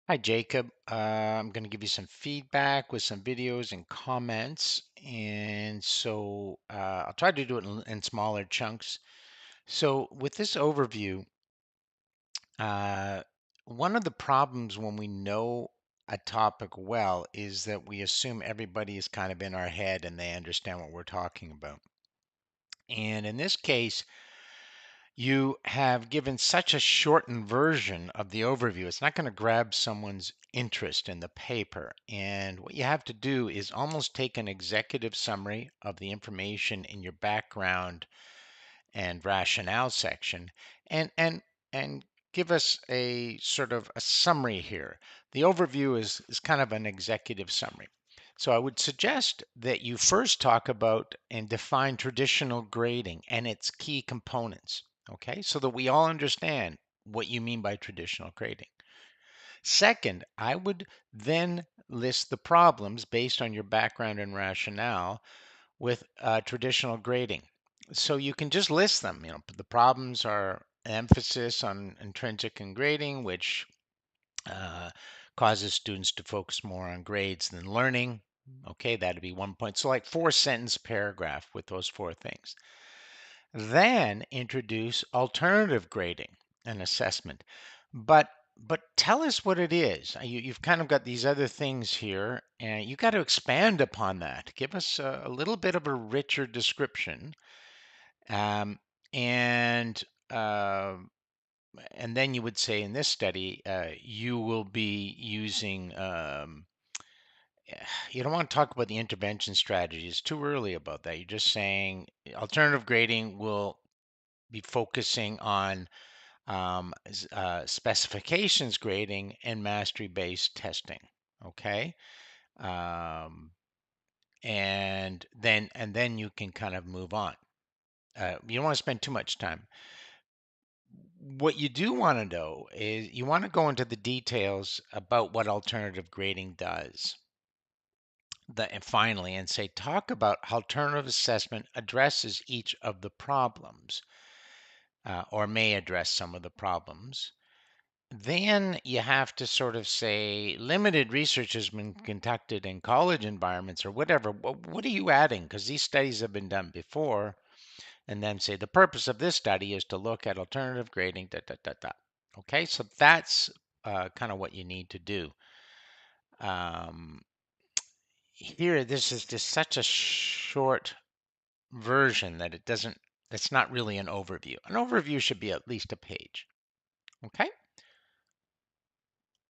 Hi, Jacob. I'm going to give you some feedback with some videos and comments. And so I'll try to do it in smaller chunks. So, with this overview, uh, one of the problems when we know a topic well is that we assume everybody is kind of in our head and they understand what we're talking about. And in this case, you have given such a shortened version of the overview. It's not going to grab someone's interest in the paper. And what you have to do is almost take an executive summary of the information in your background and rationale section and give us a sort of a summary here. The overview is kind of an executive summary. So I would suggest that you first talk about and define traditional grading and its key components, okay, so that we all understand what you mean by traditional grading. Second, I would then list the problems based on your background and rationale with traditional grading. So you can just list them. You know, the problems are emphasis on intrinsic and grading, which uh, causes students to focus more on grades than learning. Okay, that'd be 1 point. So like 4 sentence paragraph with those four things. Then introduce alternative grading and assessment. But tell us what it is. You've kind of got these other things here, and you got to expand upon that. Give us a little bit of a richer description, um, and uh, and then you would say in this study, you will be using. You don't want to talk about the intervention strategy. It's too early about that. You're just saying alternative grading will be focusing on specifications grading and mastery-based testing. Okay, um, and then you can kind of move on. You don't want to spend too much time. What you do want to know is you want to go into the details about what alternative grading does. And finally, and say, talk about how alternative assessment addresses each of the problems or may address some of the problems. Then you have to sort of say limited research has been conducted in college environments or whatever. What are you adding? Because these studies have been done before. And then say the purpose of this study is to look at alternative grading. Da, da, da, da. Okay, so that's kind of what you need to do. Um, Here, this is just such a short version that it's not really an overview. An overview should be at least a page. Okay.